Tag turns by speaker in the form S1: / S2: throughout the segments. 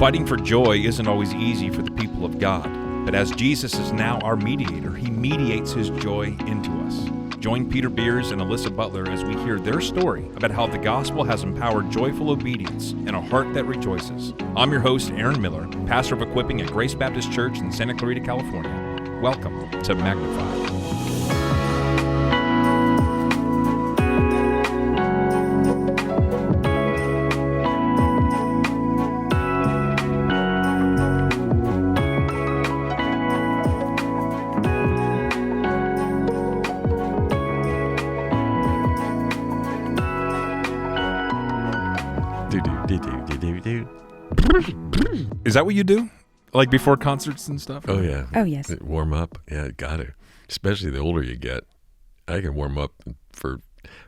S1: Fighting for joy isn't always easy for the people of God, but as Jesus is now our mediator, he mediates his joy into us. Join Peter Beers and Elissa Butler as we hear their story about how the gospel has empowered joyful obedience and a heart that rejoices. I'm your host, Aaron Miller, pastor of equipping at Grace Baptist Church in Santa Clarita, California. Welcome to Magnify. Is that what you do? Like before concerts and stuff?
S2: Oh, yeah.
S3: Oh, yes.
S2: Warm up. Yeah, got to. Especially the older you get. I can warm up for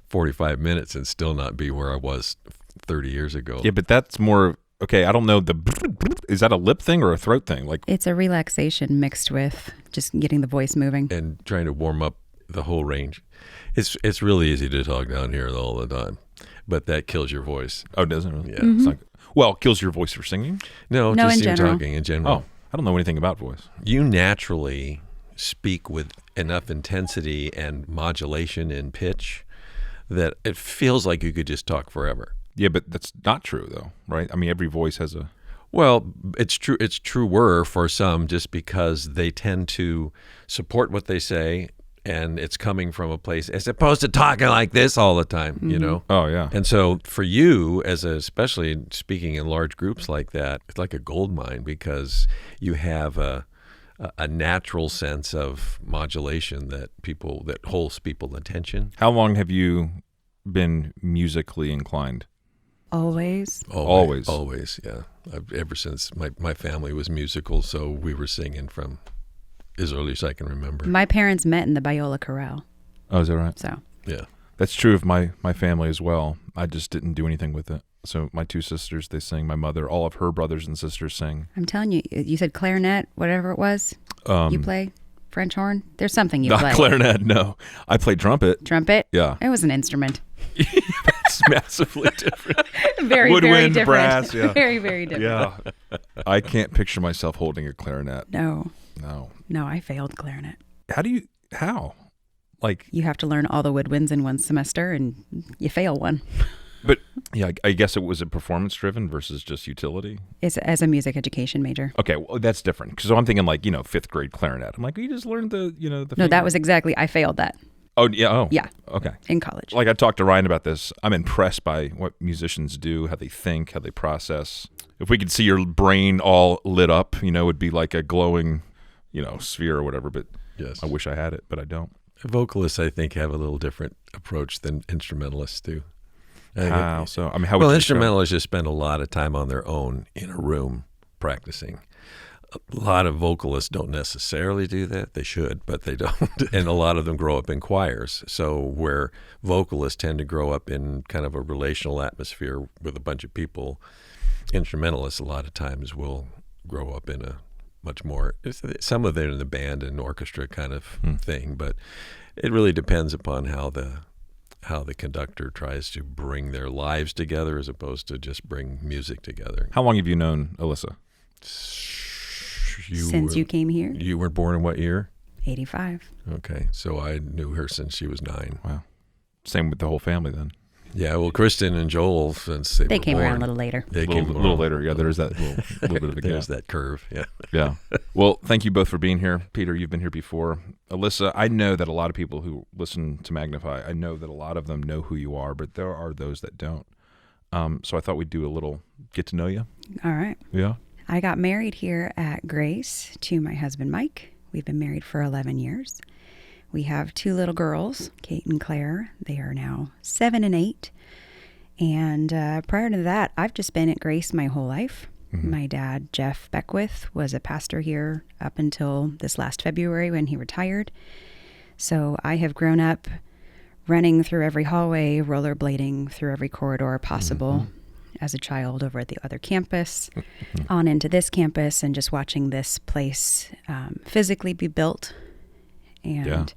S2: 45 minutes and still not be where I was 30 years ago.
S1: Yeah, but that's more, okay, I don't know, is that a lip thing or a throat thing? Like,
S3: It's a relaxation mixed with just getting the voice moving.
S2: And trying to warm up the whole range. It's really easy to talk down here all the time, but that kills your voice.
S1: Oh, doesn't it?
S2: Yeah.
S3: Mm-hmm.
S1: It's not, well, kills your voice for singing?
S2: No,
S3: No,
S2: just
S3: in general.
S2: talking in general.
S1: Oh, I don't know anything about voice.
S2: You naturally speak with enough intensity and modulation in pitch that it feels like you could just talk forever.
S1: Yeah, but that's not true, though, right? I mean, every voice has a...
S2: Well, it's true. It's truer for some just because they tend to support what they say, and it's coming from a place as opposed to talking like this all the time, you know?
S1: Oh, yeah.
S2: And so for you, especially speaking in large groups like that, it's like a gold mine because you have a natural sense of modulation that holds people's attention.
S1: How long have you been musically inclined?
S3: Always.
S2: Always, yeah. Ever since my family was musical, so we were singing from as early as I can remember.
S3: My parents met in the Biola Chorale.
S1: Oh, is that right?
S3: So
S2: Yeah.
S1: That's true of my family as well. I just didn't do anything with it. So my two sisters, they sing. My mother, all of her brothers and sisters sing.
S3: I'm telling you, you said clarinet, whatever it was. You play French horn? There's something you
S1: Not
S3: play.
S1: clarinet, no. I play trumpet.
S3: Trumpet?
S1: Yeah.
S3: It was an instrument.
S1: It's massively different.
S3: Very,
S1: Woodwind,
S3: very different.
S1: brass, yeah.
S3: Very, very different.
S1: Yeah. I can't picture myself holding a clarinet.
S3: No, I failed clarinet.
S1: How? Like,
S3: You have to learn all the woodwinds in one semester and you fail one.
S1: but yeah, I guess it was a performance driven versus just utility.
S3: It's as a music education major.
S1: Okay, well, that's different. Because I'm thinking like, fifth grade clarinet. I'm like, you just learned the.
S3: No, that was exactly, I failed that.
S1: Oh, yeah. Oh,
S3: Yeah.
S1: Okay.
S3: In college.
S1: Like I talked to Ryan about this. I'm impressed by what musicians do, how they think, how they process. If we could see your brain all lit up, it would be like a glowing, sphere or whatever. But
S2: Yes.
S1: I wish I had it, but I don't.
S2: Vocalists, I think, have a little different approach than instrumentalists do.
S1: How so? I mean, how would
S2: Well,
S1: you
S2: instrumentalists just spend a lot of time on their own in a room practicing. A lot of vocalists don't necessarily do that. They should, but they don't. And a lot of them grow up in choirs. So where vocalists tend to grow up in kind of a relational atmosphere with a bunch of people, instrumentalists a lot of times will grow up in a much more, some of it in the band and orchestra kind of thing, but it really depends upon how the conductor tries to bring their lives together as opposed to just bring music together.
S1: How long have you known Elissa?
S3: Since you came here?
S2: You were born in what year?
S3: 85.
S2: Okay, so I knew her since she was 9.
S1: Wow. Same with the whole family then.
S2: Yeah, well, Kristen and Joel, since they were
S3: They came
S2: born,
S3: around a little later.
S2: They
S1: A
S2: came
S1: little later. Yeah, there's that little bit of a gap.
S2: There's that curve, yeah.
S1: Yeah. Well, thank you both for being here. Peter, you've been here before. Elissa, I know that a lot of people who listen to Magnify, I know that a lot of them know who you are, but there are those that don't. So I thought we'd do a little get to know you.
S3: All right.
S1: Yeah.
S3: I got married here at Grace to my husband, Mike. We've been married for 11 years. We have 2 little girls, Kate and Claire. They are now 7 and 8. And prior to that, I've just been at Grace my whole life. Mm-hmm. My dad, Jeff Beckwith, was a pastor here up until this last February when he retired. So I have grown up running through every hallway, rollerblading through every corridor possible as a child over at the other campus, on into this campus, and just watching this place physically be built and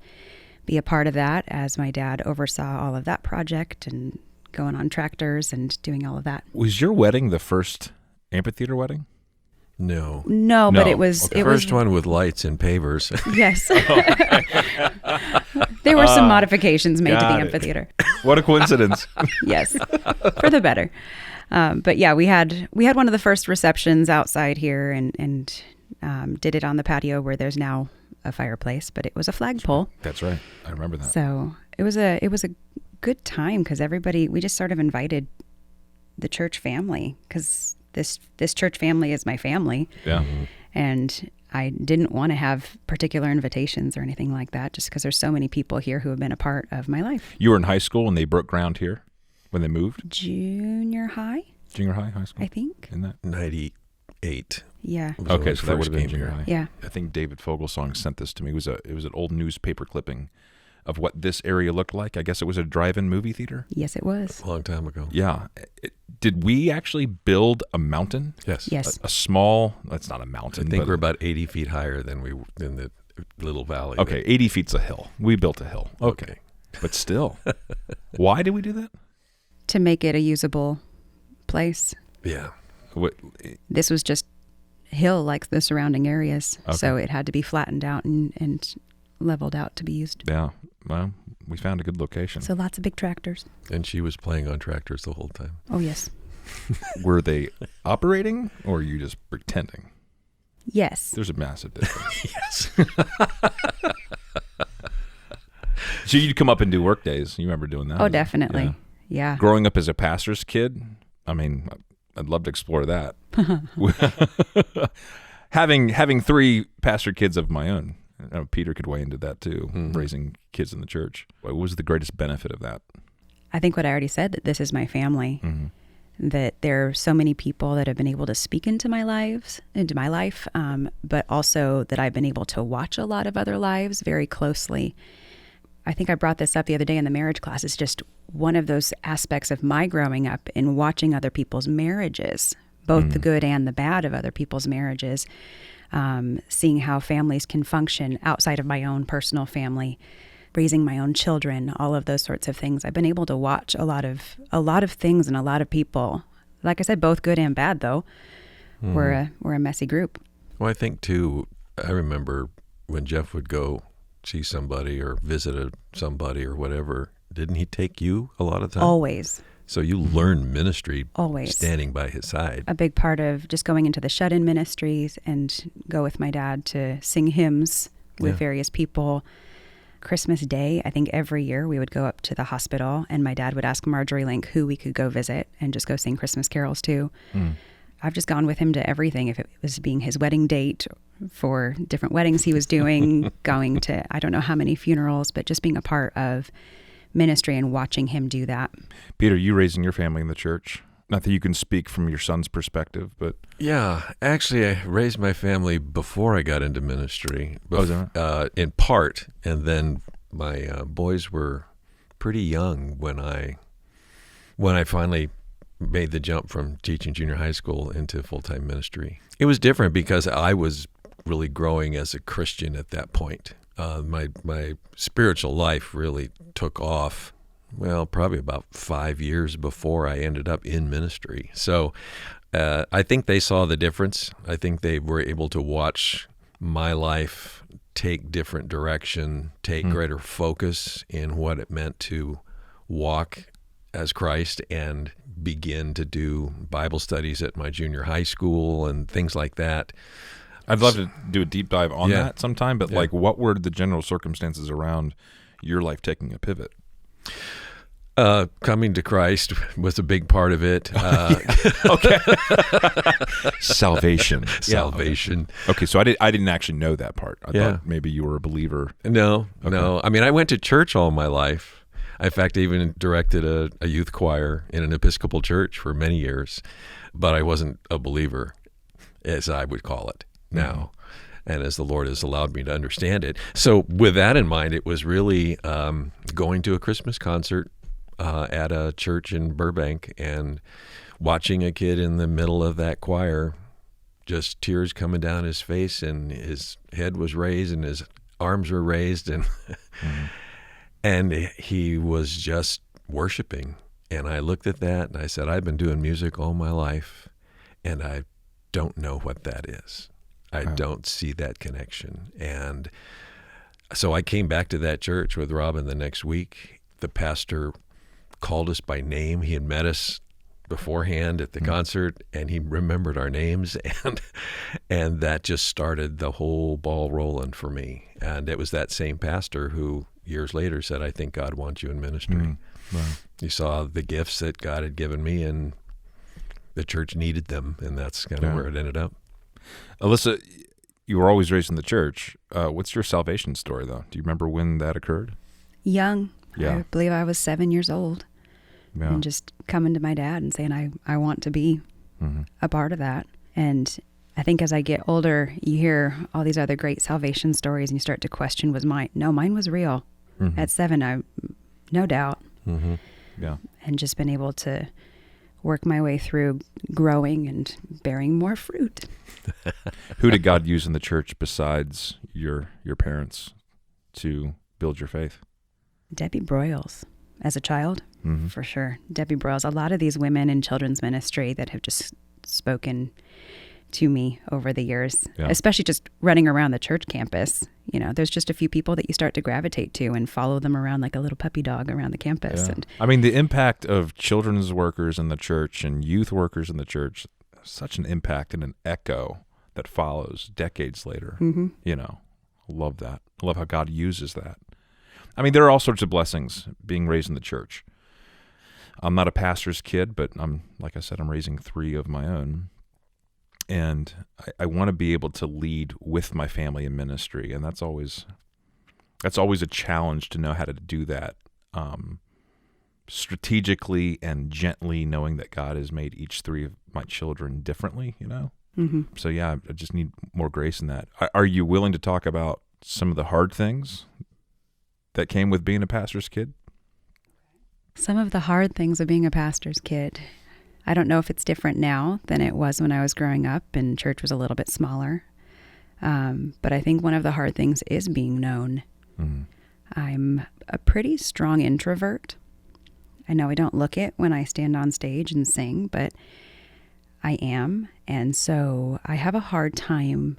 S3: be a part of that as my dad oversaw all of that project and going on tractors and doing all of that.
S1: Was your wedding the first amphitheater wedding?
S2: No.
S3: No, but
S1: No.
S3: it was
S1: Okay.
S3: it was
S2: First one with lights and pavers.
S3: yes. There were some modifications made to
S1: got
S3: the
S1: it.
S3: amphitheater.
S1: What a coincidence.
S3: Yes, for the better. But yeah, we had one of the first receptions outside here, and did it on the patio where there's now a fireplace, but it was a flagpole.
S1: That's right. I remember that.
S3: So it was a good time because we just sort of invited the church family, because this church family is my family.
S1: Yeah.
S3: And I didn't want to have particular invitations or anything like that, just because there's so many people here who have been a part of my life.
S1: You were in high school when they broke ground here, when they moved?
S3: Junior high,
S1: High school?
S3: I think.
S1: In that?
S2: 98.
S3: Yeah.
S2: was when
S1: Okay,
S2: we
S1: so that would
S2: first
S1: have been
S2: came
S1: junior
S2: here.
S1: high.
S3: Yeah.
S1: I think David Fogelsong sent this to me. It was an old newspaper clipping of what this area looked like. I guess it was a drive-in movie theater.
S3: Yes, it was.
S2: A long time ago.
S1: Yeah. Did we actually build a mountain?
S2: Yes.
S3: Yes.
S1: A small, that's not a
S2: I
S1: mountain.
S2: think
S1: but-
S2: we're about 80 feet higher than the little valley.
S1: Okay, 80 feet's a hill. We built a hill.
S2: Okay.
S1: But still. Why did we do that?
S3: To make it a usable place.
S2: Yeah.
S1: What,
S3: This was just hill like the surrounding areas.
S1: Okay.
S3: So it had to be flattened out and leveled out to be used.
S1: yeah, well, we found a good location.
S3: So lots of big tractors.
S2: And she was playing on tractors the whole time.
S3: Oh, yes.
S1: Were they operating or are you just pretending?
S3: Yes.
S1: There's a massive difference.
S2: Yes.
S1: So you'd come up and do work days. You remember doing that?
S3: Oh, definitely.
S1: Yeah.
S3: Yeah.
S1: Growing up as a pastor's kid, I mean, I'd love to explore that. having three pastor kids of my own. I know Peter could weigh into that too, raising kids in the church. What was the greatest benefit of that?
S3: I think what I already said, that this is my family, that there are so many people that have been able to speak into my life, but also that I've been able to watch a lot of other lives very closely. I think I brought this up the other day in the marriage class. It's just one of those aspects of my growing up in watching other people's marriages, both the good and the bad of other people's marriages, seeing how families can function outside of my own personal family, raising my own children, all of those sorts of things. I've been able to watch a lot of things and a lot of people. Like I said, both good and bad, though. We're a messy group.
S2: Well, I think, too, I remember when Jeff would go see somebody or visit somebody or whatever, didn't he take you a lot of times?
S3: Always.
S2: So you learn ministry
S3: Always.
S2: standing by his side.
S3: A big part of just going into the shut-in ministries and go with my dad to sing hymns with various people. Christmas Day, I think every year we would go up to the hospital and my dad would ask Marjorie Link who we could go visit and just go sing Christmas carols to. I've just gone with him to everything. If it was being his wedding date for different weddings he was doing, going to I don't know how many funerals, but just being a part of ministry and watching him do that.
S1: Peter, you raising your family in the church? Not that you can speak from your son's perspective, but
S2: Yeah, actually, I raised my family before I got into ministry,
S1: Oh, is that
S2: in part, and then my boys were pretty young when I finally made the jump from teaching junior high school into full-time ministry. It was different because I was really growing as a Christian at that point. My spiritual life really took off, well, probably about 5 years before I ended up in ministry. So I think they saw the difference. I think they were able to watch my life take different direction, take greater focus in what it meant to walk as Christ and begin to do Bible studies at my junior high school and things like that.
S1: I'd love to do a deep dive on
S2: Yeah.
S1: that sometime, but like what were the general circumstances around your life taking a pivot?
S2: Coming to Christ was a big part of it.
S1: Okay. Salvation.
S2: Salvation.
S1: Okay, so I didn't actually know that part. I
S2: Yeah.
S1: thought maybe you were a believer.
S2: No. I mean, I went to church all my life. I, in fact, even directed a youth choir in an Episcopal church for many years, but I wasn't a believer, as I would call it now, and as the Lord has allowed me to understand it. So with that in mind, it was really going to a Christmas concert at a church in Burbank and watching a kid in the middle of that choir, just tears coming down his face, and his head was raised and his arms were raised, and and he was just worshiping. And I looked at that and I said, I've been doing music all my life, and I don't know what that is. I don't see that connection. And so I came back to that church with Robin the next week. The pastor called us by name. He had met us beforehand at the concert, and he remembered our names, and that just started the whole ball rolling for me. And it was that same pastor who years later said, I think God wants you in ministry.
S1: Wow.
S2: He saw the gifts that God had given me, and the church needed them, and that's kind of where it ended up.
S1: Elissa, you were always raised in the church. What's your salvation story, though? Do you remember when that occurred?
S3: Young.
S1: Yeah.
S3: I believe I was 7 years old.
S1: Yeah.
S3: And just coming to my dad and saying, I want to be a part of that. And I think as I get older, you hear all these other great salvation stories and you start to question, was mine? No, mine was real. At 7, no doubt.
S1: Yeah.
S3: And just been able to work my way through growing and bearing more fruit.
S1: Who did God use in the church besides your parents to build your faith?
S3: Debbie Broyles, as a child, for sure. Debbie Broyles, a lot of these women in children's ministry that have just spoken to me over the years, especially just running around the church campus. You know, there's just a few people that you start to gravitate to and follow them around like a little puppy dog around the campus.
S1: Yeah.
S3: And
S1: I mean, the impact of children's workers in the church and youth workers in the church, such an impact and an echo that follows decades later. You know, I love that. I love how God uses that. I mean, there are all sorts of blessings being raised in the church. I'm not a pastor's kid, but like I said, I'm raising 3 of my own. And I want to be able to lead with my family in ministry, and that's always a challenge to know how to do that strategically and gently, knowing that God has made each 3 of my children differently, you know? So yeah, I just need more grace in that. Are you willing to talk about some of the hard things that came with being a pastor's kid?
S3: some of the hard things of being a pastor's kid. I don't know if it's different now than it was when I was growing up and church was a little bit smaller. But I think one of the hard things is being known. Mm-hmm. I'm a pretty strong introvert. I know I don't look it when I stand on stage and sing, but I am. And so I have a hard time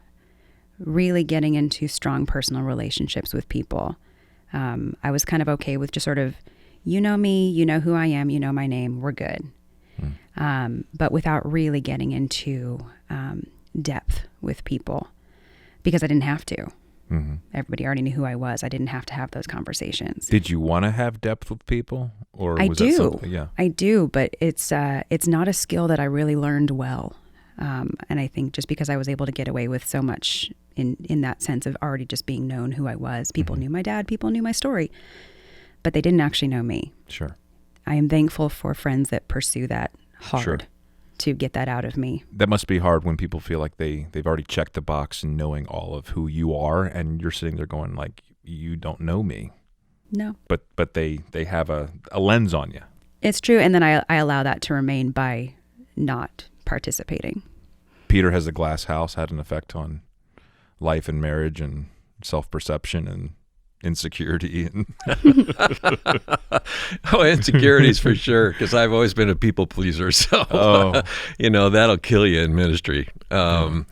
S3: really getting into strong personal relationships with people. I was kind of okay with just sort of, you know me, you know who I am, you know my name, we're good. But without really getting into depth with people, because I didn't have to. Mm-hmm. Everybody already knew who I was. I didn't have to have those conversations.
S1: Did you want to have depth with people, or
S3: I
S1: was
S3: do.
S1: that something? Yeah,
S3: I do, but it's not a skill that I really learned well. And I think just because I was able to get away with so much in that sense of already just being known who I was, people knew my dad, people knew my story, but they didn't actually know me.
S1: Sure.
S3: I am thankful for friends that pursue that hard to get that out of me. That
S1: must be hard when people feel like they've already checked the box in knowing all of who you are, and you're sitting there going like, you don't know me.
S3: No.
S1: But they have a lens on you.
S3: It's true, and then I allow that to remain by not participating.
S1: Peter has a glass house had an effect on life and marriage and self-perception and insecurity.
S2: Insecurities for sure, because I've always been a people pleaser, so that'll kill you in ministry. But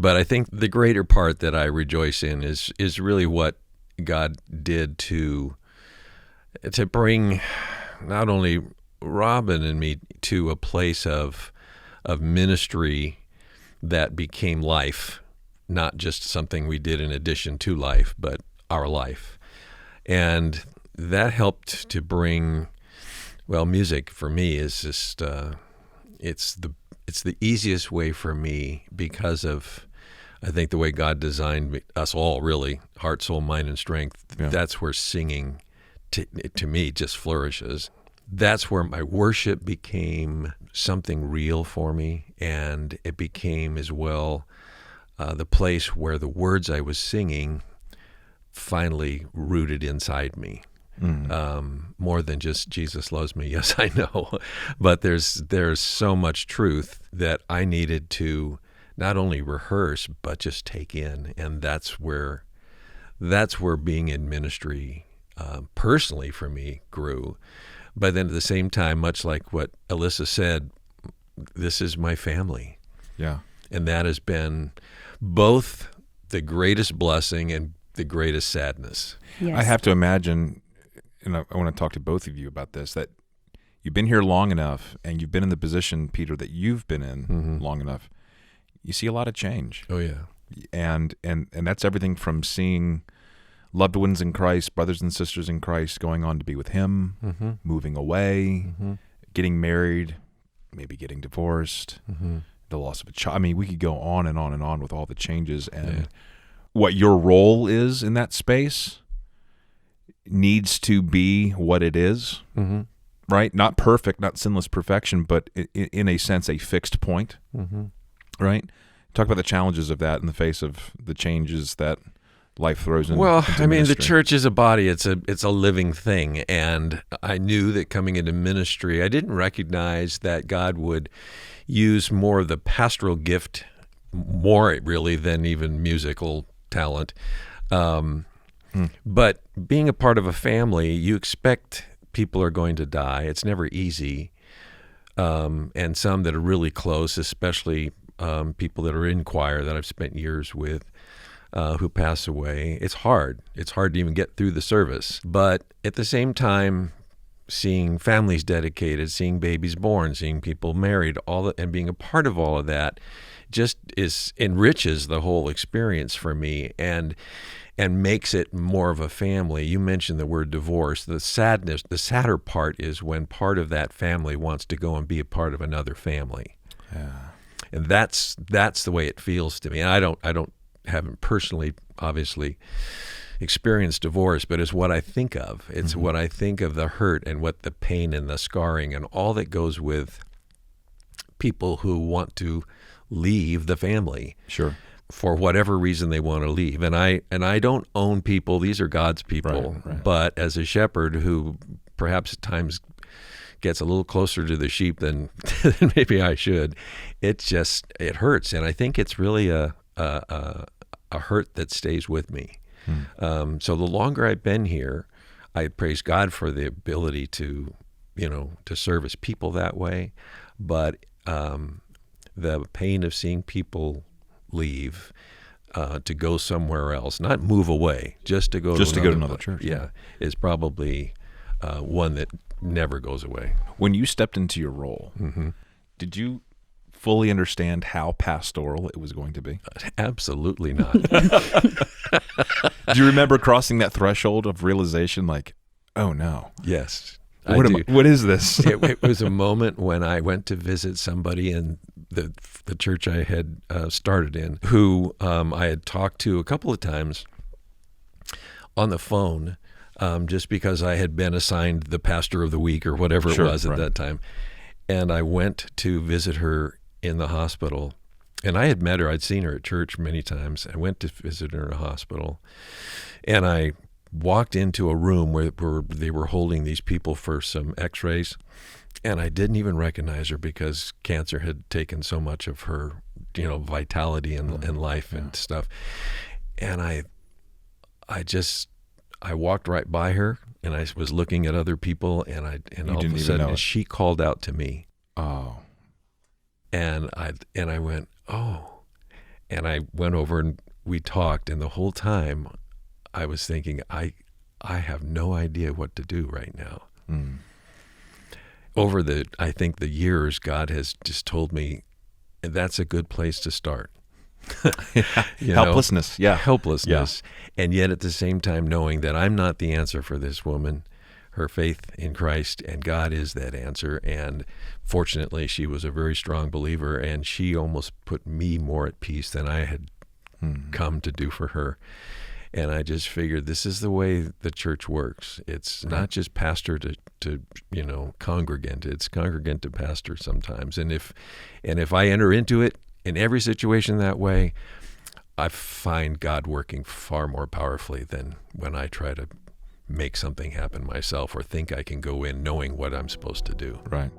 S2: I think the greater part that I rejoice in is really what God did to bring not only Robin and me to a place of ministry that became life, not just something we did in addition to life, but our life. And that helped to bring, music for me is just, it's the easiest way for me because of, I think, the way God designed us all, really, heart, soul, mind, and strength. Yeah. That's where singing, to me, just flourishes. That's where my worship became something real for me, and it became as well the place where the words I was singing finally rooted inside me. More than just Jesus loves me. Yes, I know, but there's so much truth that I needed to not only rehearse but just take in, and that's where being in ministry personally for me grew. But then at the same time, much like what Elissa said, this is my family.
S1: Yeah.
S2: And that has been both the greatest blessing and the greatest sadness.
S3: Yes.
S1: I have to imagine, and I want to talk to both of you about this, that you've been here long enough and you've been in the position, Peter, that you've been in long enough. You see a lot of change.
S2: Oh, yeah.
S1: And that's everything from seeing loved ones in Christ, brothers and sisters in Christ, going on to be with him, moving away, getting married, maybe getting divorced, the loss of a child. I mean, we could go on and on and on with all the changes. And what your role is in that space needs to be what it is, right? Not perfect, not sinless perfection, but in a sense, a fixed point, right? Talk about the challenges of that in the face of the changes that life throws in.
S2: Well,
S1: into
S2: I mean,
S1: ministry.
S2: the church is a body. It's a living thing. And I knew that coming into ministry, I didn't recognize that God would use more of the pastoral gift, more really than even musical talent. But being a part of a family, you expect people are going to die. It's never easy. And some that are really close, especially people that are in choir that I've spent years with, who pass away. It's hard. It's hard to even get through the service. But at the same time, seeing families dedicated, seeing babies born, seeing people married, and being a part of all of that just enriches the whole experience for me and makes it more of a family. You mentioned the word divorce. The sadder part is when part of that family wants to go and be a part of another family. Yeah. And that's the way it feels to me. And I haven't personally, obviously, experienced divorce, but it's what I think of. It's what I think of the hurt and what the pain and the scarring and all that goes with people who want to leave the family.
S1: Sure.
S2: For whatever reason they want to leave. And I don't own people. These are God's people.
S1: Right.
S2: But as a shepherd who perhaps at times gets a little closer to the sheep than maybe I should, it hurts. And I think it's really a hurt that stays with me. So the longer I've been here, I praise God for the ability to service people that way. But the pain of seeing people leave to go somewhere else, not move away, just to go to another
S1: church.
S2: Yeah, is probably one that never goes away.
S1: When you stepped into your role, did you fully understand how pastoral it was going to be?
S2: Absolutely not.
S1: Do you remember crossing that threshold of realization, like, oh no?
S2: Yes.
S1: What is this?
S2: It was a moment when I went to visit somebody in the church I had started in, who I had talked to a couple of times on the phone, just because I had been assigned the pastor of the week or whatever it was at that time. And I went to visit her in the hospital. And I had met her. I'd seen her at church many times. I went to visit her in a hospital. And I walked into a room where they were holding these people for some x-rays. And I didn't even recognize her because cancer had taken so much of her, vitality and life and stuff. And I walked right by her, and I was looking at other people, and all of a sudden she called out to me.
S1: Oh.
S2: And I went, oh. And I went over and we talked, and the whole time I was thinking, I have no idea what to do right now. Over I think the years, God has just told me that's a good place to start.
S1: Helplessness.
S2: Helplessness. Yeah. And yet at the same time knowing that I'm not the answer for this woman, her faith in Christ, and God is that answer. And fortunately, she was a very strong believer, and she almost put me more at peace than I had come to do for her. And I just figured this is the way the church works. It's not just pastor to congregant. It's congregant to pastor sometimes. And if I enter into it in every situation that way, I find God working far more powerfully than when I try to make something happen myself or think I can go in knowing what I'm supposed to do.
S1: Right.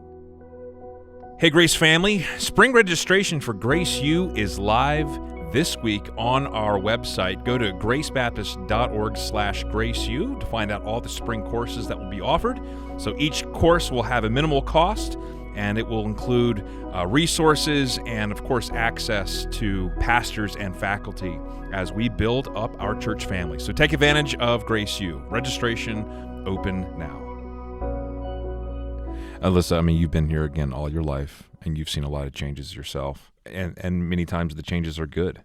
S1: Hey, Grace family, spring registration for Grace U is live this week on our website. Go to gracebaptist.org/GraceU to find out all the spring courses that will be offered. So each course will have a minimal cost, and it will include resources and, of course, access to pastors and faculty as we build up our church family. So take advantage of Grace U. Registration open now. Elissa, I mean, you've been here again all your life, and you've seen a lot of changes yourself, and many times the changes are good,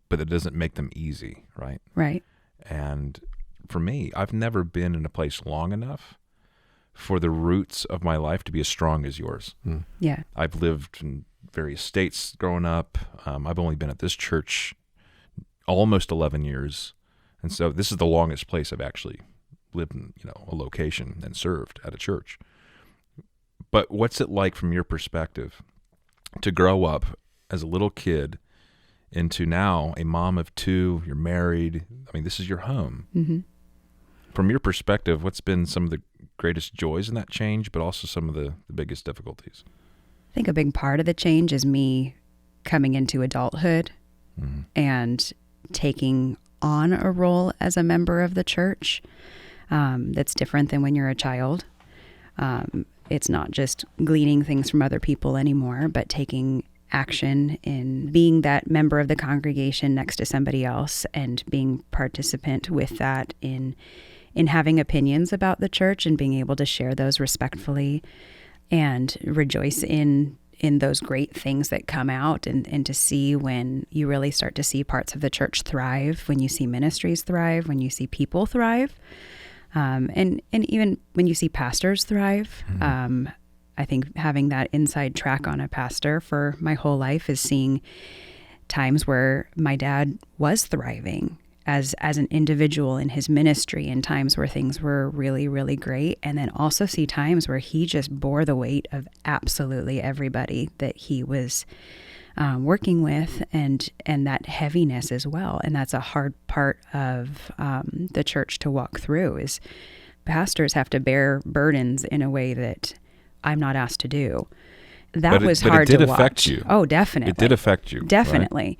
S1: but it doesn't make them easy, right?
S3: Right.
S1: And for me, I've never been in a place long enough for the roots of my life to be as strong as yours.
S3: Yeah.
S1: I've lived in various states growing up. I've only been at this church almost 11 years. And so this is the longest place I've actually lived in, a location and served at a church. But what's it like from your perspective to grow up as a little kid into now a mom of two, you're married. I mean, this is your home.
S3: Mm-hmm.
S1: From your perspective, what's been some of the greatest joys in that change, but also some of the biggest difficulties?
S3: I think a big part of the change is me coming into adulthood and taking on a role as a member of the church that's different than when you're a child. It's not just gleaning things from other people anymore, but taking action in being that member of the congregation next to somebody else and being participant with that in having opinions about the church and being able to share those respectfully and rejoice in those great things that come out and to see when you really start to see parts of the church thrive, when you see ministries thrive, when you see people thrive, and even when you see pastors thrive. I think having that inside track on a pastor for my whole life is seeing times where my dad was thriving as an individual in his ministry, and times where things were really, really great. And then also see times where he just bore the weight of absolutely everybody that he was working with, and that heaviness as well. And that's a hard part of the church to walk through, is pastors have to bear burdens in a way that I'm not asked to do. That was hard to watch. But it did affect
S1: you.
S3: Oh, definitely.
S1: It did affect you.
S3: Definitely.
S1: Right?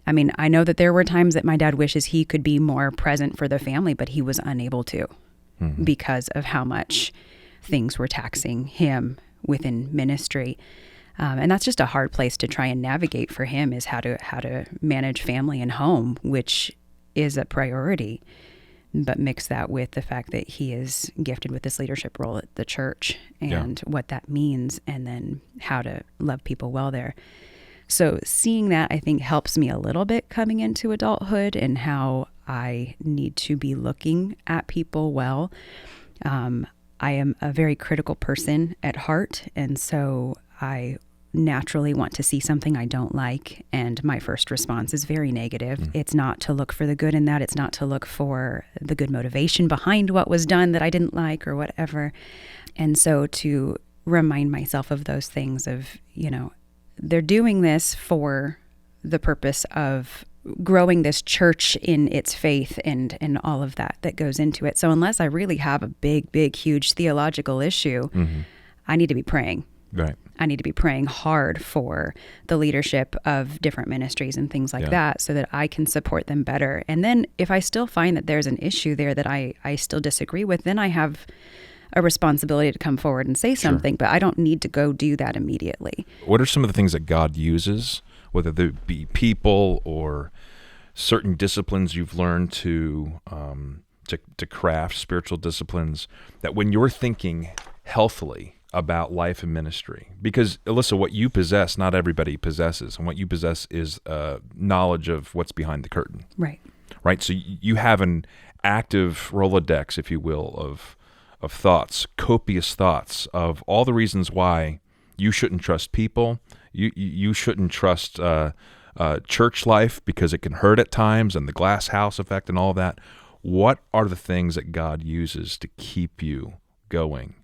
S3: I mean, I know that there were times that my dad wishes he could be more present for the family, but he was unable to because of how much things were taxing him within ministry. And that's just a hard place to try and navigate for him, is how to manage family and home, which is a priority. But mix that with the fact that he is gifted with this leadership role at the church and what that means, and then how to love people well there. So seeing that, I think, helps me a little bit coming into adulthood and how I need to be looking at people well. I am a very critical person at heart, and so I naturally want to see something I don't like, and my first response is very negative. It's not to look for the good in that. It's not to look for the good motivation behind what was done that I didn't like or whatever. And so to remind myself of those things of, they're doing this for the purpose of growing this church in its faith and all of that goes into it. So unless I really have a big, huge theological issue, I need to be praying.
S1: Right.
S3: I need to be praying hard for the leadership of different ministries and things like that, so that I can support them better. And then if I still find that there's an issue there that I still disagree with, then I have a responsibility to come forward and say something, but I don't need to go do that immediately.
S1: What are some of the things that God uses, whether they be people or certain disciplines you've learned to craft, spiritual disciplines, that when you're thinking healthily about life and ministry? Because, Elissa, what you possess, not everybody possesses, and what you possess is knowledge of what's behind the curtain.
S3: Right.
S1: Right? So you have an active Rolodex, if you will, of thoughts, copious thoughts of all the reasons why you shouldn't trust people, you shouldn't trust church life because it can hurt at times, and the glass house effect and all of that. What are the things that God uses to keep you going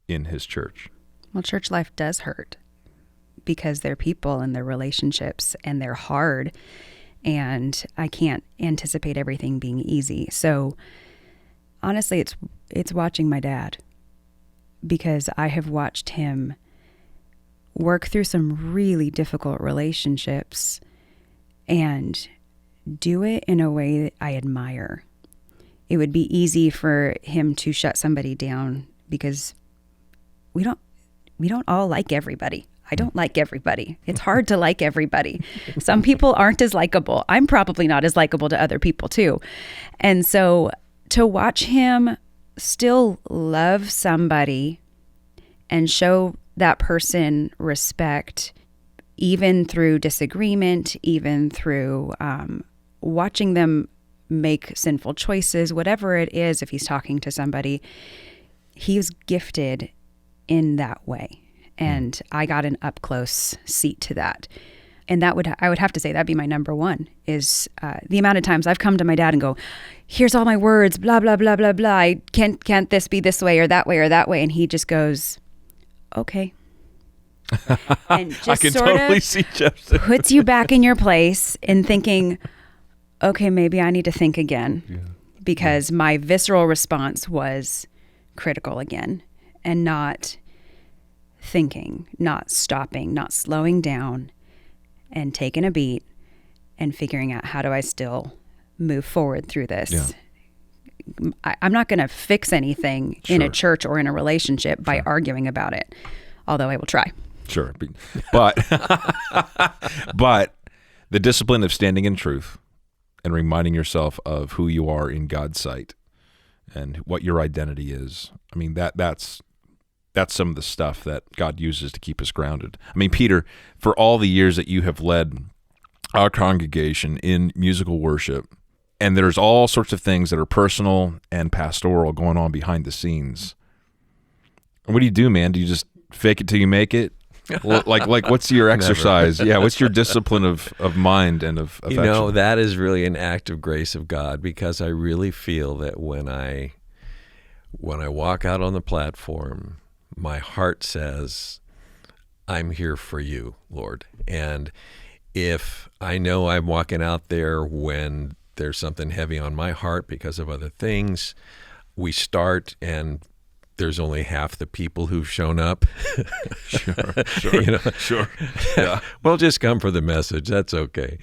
S1: in his church?
S3: Well, church life does hurt because they're people and they're relationships and they're hard, and I can't anticipate everything being easy. So honestly, it's watching my dad, because I have watched him work through some really difficult relationships and do it in a way that I admire. It would be easy for him to shut somebody down because we don't all like everybody. I don't like everybody. It's hard to like everybody. Some people aren't as likable. I'm probably not as likable to other people too. And so to watch him still love somebody and show that person respect, even through disagreement, even through watching them make sinful choices, whatever it is, if he's talking to somebody, he's gifted in that way. And I got an up close seat to that. And I would have to say that'd be my number one, is the amount of times I've come to my dad and go, here's all my words, blah, blah, blah, blah, blah. I can't this be this way or that way or that way? And he just goes, okay. And just
S1: I can
S3: sort
S1: totally
S3: of
S1: see Jeff.
S3: puts you back in your place and thinking, okay, maybe I need to think again, because my visceral response was critical again, and not thinking, not stopping, not slowing down and taking a beat and figuring out, how do I still move forward through this? Yeah. I'm not going to fix anything in a church or in a relationship by arguing about it, although I will try.
S1: Sure. But but the discipline of standing in truth and reminding yourself of who you are in God's sight and what your identity is. I mean, that's some of the stuff that God uses to keep us grounded. I mean, Peter, for all the years that you have led our congregation in musical worship, and there's all sorts of things that are personal and pastoral going on behind the scenes. What do you do, man? Do you just fake it till you make it? like what's your exercise? Yeah, what's your discipline of mind and of affection?
S2: You know, that is really an act of grace of God, because I really feel that when I walk out on the platform, my heart says, I'm here for you, Lord. And if I know I'm walking out there when there's something heavy on my heart because of other things, we start and there's only half the people who've shown up.
S1: Sure.
S2: You know?
S1: Sure. Yeah.
S2: Well, just come for the message. That's okay.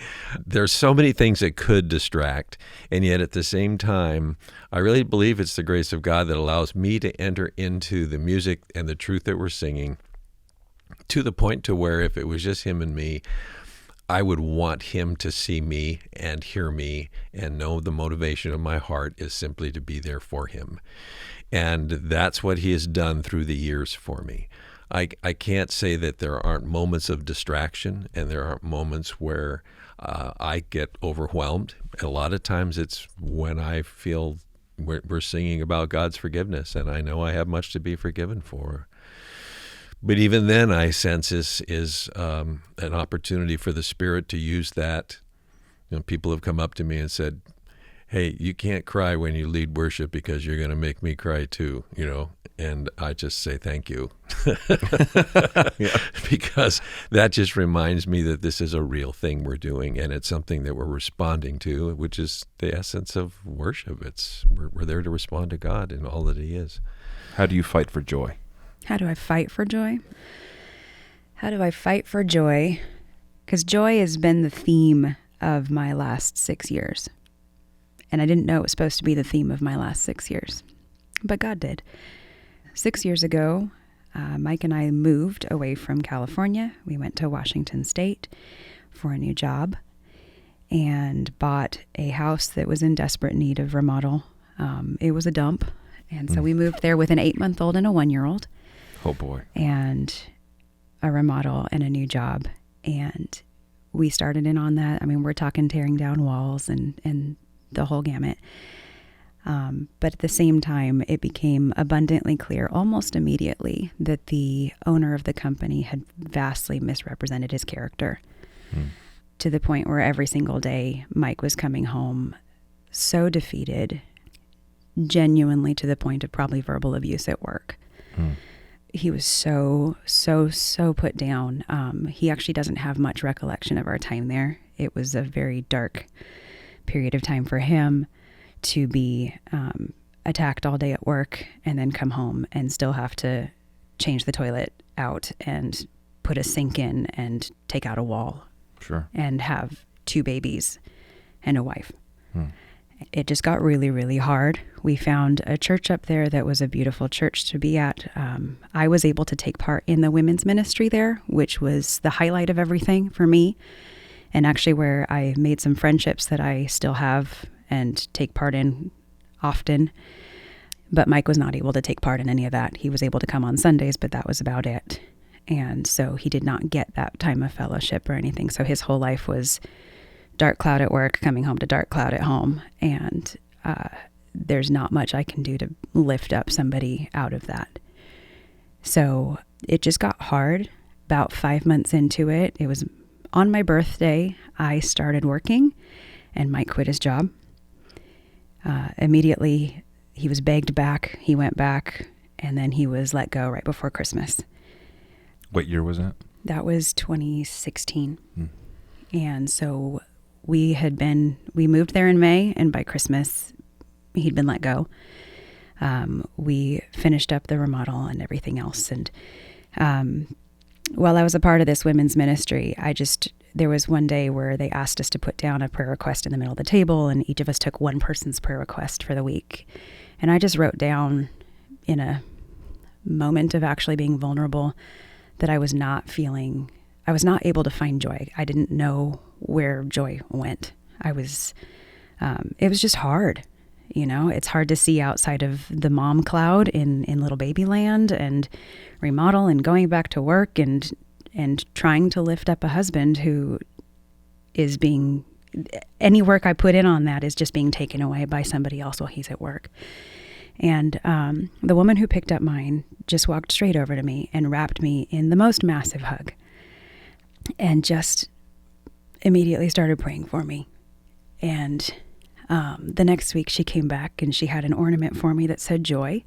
S2: There's so many things that could distract. And yet at the same time, I really believe it's the grace of God that allows me to enter into the music and the truth that we're singing, to the point to where if it was just him and me, I would want him to see me and hear me and know the motivation of my heart is simply to be there for him. And that's what he has done through the years for me. I can't say that there aren't moments of distraction and there aren't moments where I get overwhelmed. A lot of times it's when I feel we're singing about God's forgiveness, and I know I have much to be forgiven for. But even then, I sense is an opportunity for the Spirit to use that. You know, people have come up to me and said, hey, you can't cry when you lead worship because you're going to make me cry too, you know, and I just say thank you.
S1: Yeah.
S2: Because that just reminds me that this is a real thing we're doing, and it's something that we're responding to, which is the essence of worship. We're there to respond to God in all that he is.
S1: How do you fight for joy?
S3: How do I fight for joy? How do I fight for joy? Because joy has been the theme of my last 6 years. And I didn't know it was supposed to be the theme of my last 6 years, but God did. 6 years ago, Mike and I moved away from California. We went to Washington State for a new job and bought a house that was in desperate need of remodel. It was a dump. And so we moved there with an 8-month-old and a 1-year-old.
S1: Oh, boy.
S3: And a remodel and a new job. And we started in on that. I mean, we're talking tearing down walls and the whole gamut. But at the same time, it became abundantly clear almost immediately that the owner of the company had vastly misrepresented his character to the point where every single day Mike was coming home so defeated, genuinely to the point of probably verbal abuse at work. He was so put down. He actually doesn't have much recollection of our time there. It was a very dark period of time for him to be attacked all day at work and then come home and still have to change the toilet out and put a sink in and take out a wall.
S1: Sure.
S3: And have 2 babies and a wife. It just got really, really hard. We found a church up there that was a beautiful church to be at. I was able to take part in the women's ministry there, which was the highlight of everything for me, and actually where I made some friendships that I still have and take part in often. But Mike was not able to take part in any of that. He was able to come on Sundays, but that was about it. And so he did not get that time of fellowship or anything. So his whole life was dark cloud at work, coming home to dark cloud at home. And there's not much I can do to lift up somebody out of that. So it just got hard. About 5 months into it, it was on my birthday, I started working, and Mike quit his job. Immediately, he was begged back. He went back, and then he was let go right before Christmas.
S1: What year was that?
S3: That was 2016. And so we moved there in May, and by Christmas, he'd been let go. We finished up the remodel and everything else. And while I was a part of this women's ministry, there was one day where they asked us to put down a prayer request in the middle of the table, and each of us took one person's prayer request for the week. And I just wrote down, in a moment of actually being vulnerable, that I was not able to find joy. I didn't know where joy went. It was just hard. It's hard to see outside of the mom cloud in little baby land, and remodel and going back to work and trying to lift up a husband who is any work I put in on that is just being taken away by somebody else while he's at work. And the woman who picked up mine just walked straight over to me and wrapped me in the most massive hug and just immediately started praying for me. And the next week she came back and she had an ornament for me that said joy,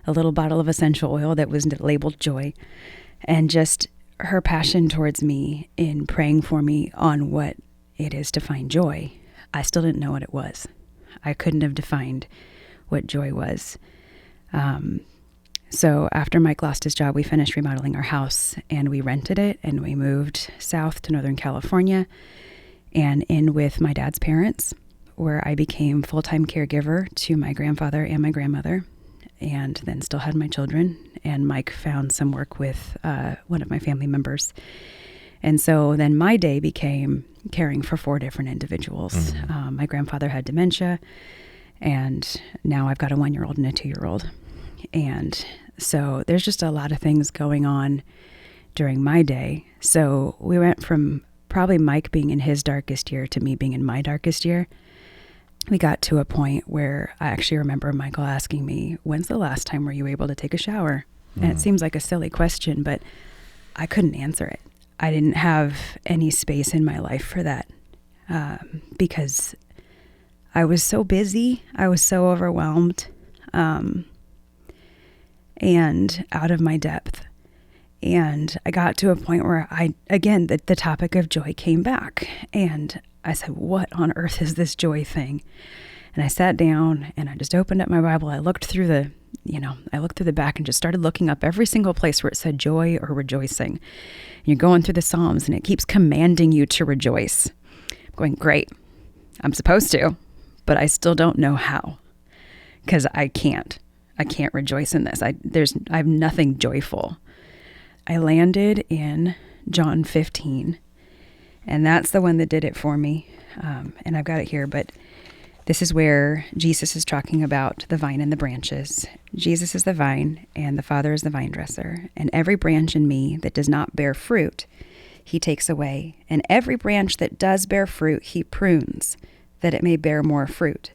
S3: a little bottle of essential oil that was labeled joy, and just her passion towards me in praying for me on what it is to find joy. I still didn't know what it was. I couldn't have defined what joy was. So after Mike lost his job, we finished remodeling our house and we rented it, and we moved south to Northern California and in with my dad's parents, where I became full-time caregiver to my grandfather and my grandmother, and then still had my children. And Mike found some work with one of my family members. And so then my day became caring for 4 different individuals. My grandfather had dementia, and now I've got a 1-year-old and a 2-year-old. And so there's just a lot of things going on during my day. So we went from probably Mike being in his darkest year to me being in my darkest year. We got to a point where I actually remember Michael asking me, "When's the last time were you able to take a shower?" And it seems like a silly question, but I couldn't answer it. I didn't have any space in my life for that because I was so busy. I was so overwhelmed and out of my depth. And I got to a point where the topic of joy came back. And I said, what on earth is this joy thing? And I sat down and I just opened up my Bible. I looked through the back and just started looking up every single place where it said joy or rejoicing. And you're going through the Psalms and it keeps commanding you to rejoice. I'm going, great. I'm supposed to, but I still don't know how, because I can't rejoice in this. I have nothing joyful. I landed in John 15, and that's the one that did it for me. And I've got it here, but this is where Jesus is talking about the vine and the branches. Jesus is the vine, and the Father is the vine dresser. And every branch in me that does not bear fruit, he takes away. And every branch that does bear fruit, he prunes, that it may bear more fruit.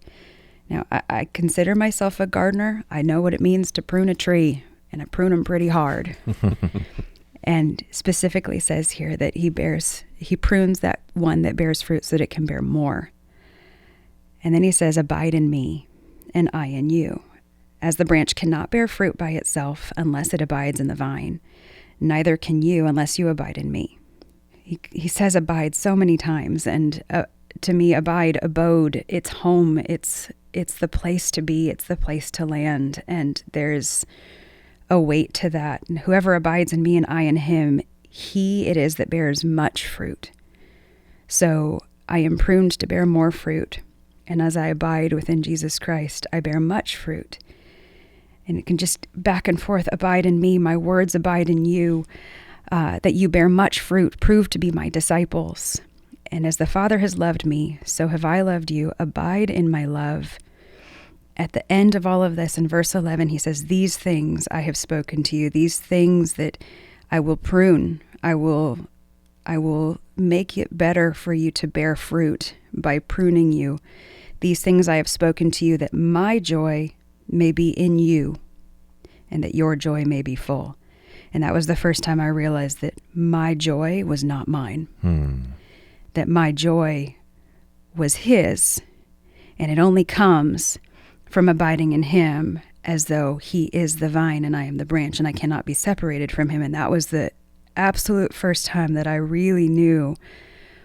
S3: Now, I consider myself a gardener. I know what it means to prune a tree, and I prune them pretty hard. And specifically says here that he prunes that one that bears fruit so that it can bear more. And then he says, abide in me, and I in you. As the branch cannot bear fruit by itself unless it abides in the vine, neither can you unless you abide in me. He says abide so many times, and to me, abode, it's home, it's the place to be, it's the place to land, and there's a weight to that. And whoever abides in me and I in him, he it is that bears much fruit. So I am pruned to bear more fruit. And as I abide within Jesus Christ, I bear much fruit. And it can just back and forth, abide in me, my words abide in you, that you bear much fruit, prove to be my disciples. And as the Father has loved me, so have I loved you. Abide in my love. At the end of all of this, in verse 11, he says, these things I have spoken to you, these things that I will prune, I will make it better for you to bear fruit by pruning you. These things I have spoken to you, that my joy may be in you, and that your joy may be full. And that was the first time I realized that my joy was not mine. That my joy was his, and it only comes from abiding in him, as though he is the vine and I am the branch, and I cannot be separated from him. And that was the absolute first time that I really knew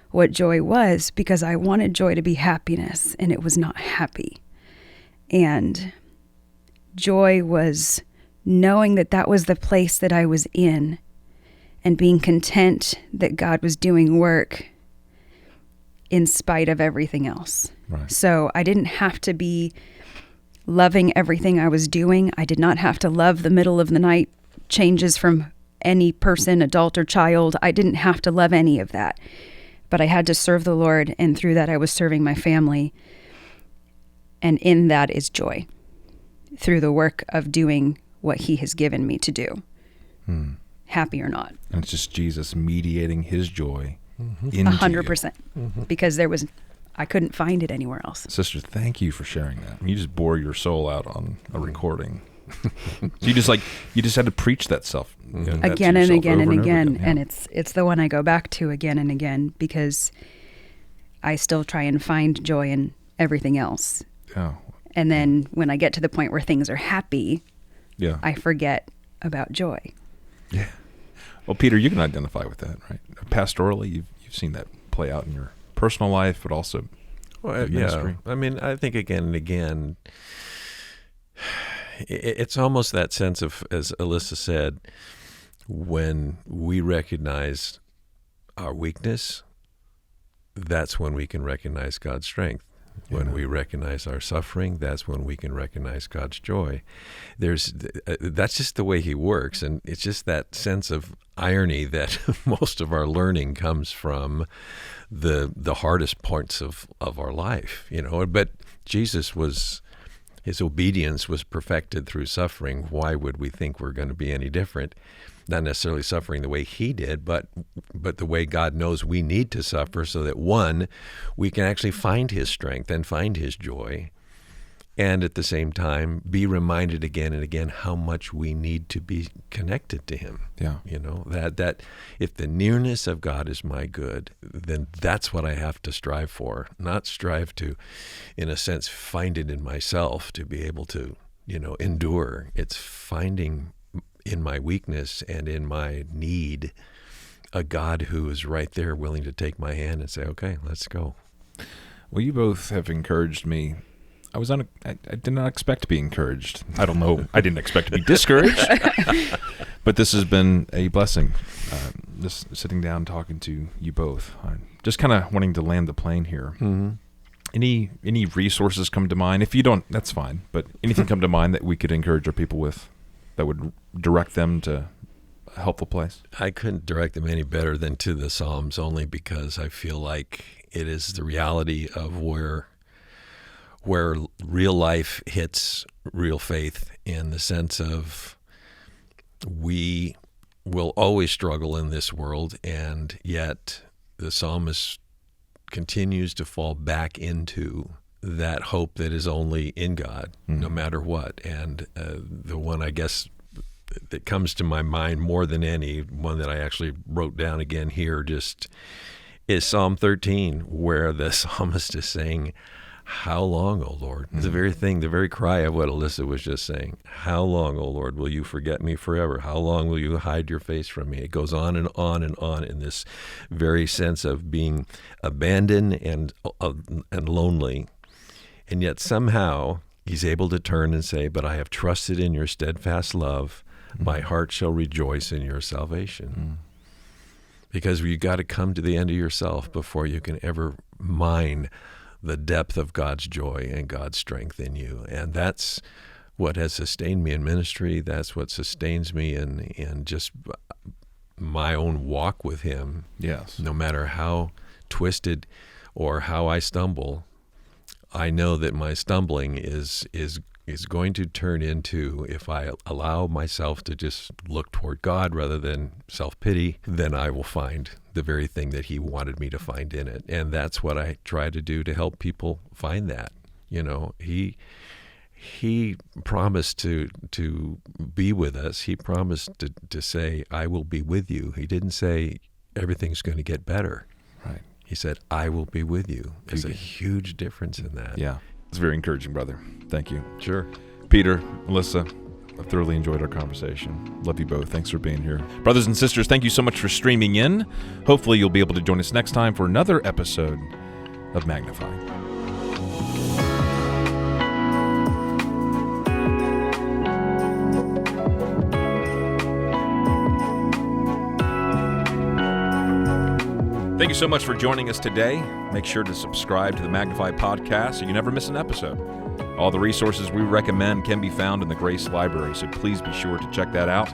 S3: what joy was, because I wanted joy to be happiness, and it was not happy. And joy was knowing that that was the place that I was in, and being content that God was doing work in spite of everything else.
S1: Right.
S3: So I didn't have to be loving everything I was doing. I did not have to love the middle of the night changes from any person, adult or child. I didn't have to love any of that. But I had to serve the Lord, and through that I was serving my family. And in that is joy, through the work of doing what he has given me to do, happy or not.
S1: And it's just Jesus mediating his joy into
S3: 100%, because I couldn't find it anywhere else.
S1: Sister, thank you for sharing that. You just bore your soul out on a recording. So you just had to preach that self
S3: again and again and again.
S1: Yeah.
S3: And it's the one I go back to again and again, because I still try and find joy in everything else.
S1: Yeah.
S3: And then when I get to the point where things are happy,
S1: Yeah.
S3: I forget about joy.
S1: Yeah. Well, Peter, you can identify with that, right? Pastorally, you've seen that play out in your personal life, but also ministry.
S2: I mean, I think again and again, it's almost that sense of, as Elissa said, when we recognize our weakness, that's when we can recognize God's strength. When we recognize our suffering, that's when we can recognize God's joy. That's just the way he works, and it's just that sense of irony that most of our learning comes from the hardest points of our life, But his obedience was perfected through suffering. Why would we think we're going to be any different? Not necessarily suffering the way he did, but the way God knows we need to suffer, so that one, we can actually find his strength and find his joy, and at the same time be reminded again and again how much we need to be connected to him.
S1: Yeah.
S2: That if the nearness of God is my good, then that's what I have to strive for, not strive to, in a sense, find it in myself to be able to, endure. It's finding in my weakness and in my need a God who is right there willing to take my hand and say, okay, let's go.
S1: Well, you both have encouraged me. I did not expect to be encouraged. I don't know. I didn't expect to be discouraged. But this has been a blessing, just sitting down talking to you both. I'm just kind of wanting to land the plane here. Mm-hmm. Any resources come to mind? If you don't, that's fine. But anything come to mind that we could encourage our people with that would direct them to a helpful place?
S2: I couldn't direct them any better than to the Psalms, only because I feel like it is the reality of where real life hits real faith, in the sense of we will always struggle in this world, and yet the psalmist continues to fall back into that hope that is only in God, no matter what. And the one, I guess, that comes to my mind more than any, one that I actually wrote down again here, just is Psalm 13, where the psalmist is saying, how long, O Lord? It's the very thing, the very cry of what Elissa was just saying. How long, O Lord, will you forget me forever? How long will you hide your face from me? It goes on and on and on in this very sense of being abandoned and lonely. And yet somehow he's able to turn and say, but I have trusted in your steadfast love. My heart shall rejoice in your salvation. Because you've got to come to the end of yourself before you can ever mine the depth of God's joy and God's strength in you. And that's what has sustained me in ministry. That's what sustains me in just my own walk with Him.
S1: Yes.
S2: No matter how twisted or how I stumble, I know that my stumbling is going to turn into, if I allow myself to just look toward God rather than self-pity, then I will find the very thing that He wanted me to find in it. And that's what I try to do to help people find that. You know, He promised to be with us. He promised to say, I will be with you. He didn't say everything's going to get better.
S1: Right.
S2: He said, I will be with you. There's a huge difference in that.
S1: Yeah. It's very encouraging, brother. Thank you.
S2: Sure.
S1: Peter, Elissa, I've thoroughly enjoyed our conversation. Love you both. Thanks for being here. Brothers and sisters, thank you so much for streaming in. Hopefully you'll be able to join us next time for another episode of Magnify. Thank you so much for joining us today. Make sure to subscribe to the Magnify podcast so you never miss an episode. All the resources we recommend can be found in the Grace Library, so please be sure to check that out.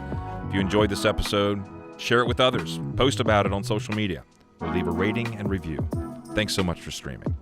S1: If you enjoyed this episode, share it with others. Post about it on social media, or leave a rating and review. Thanks so much for streaming.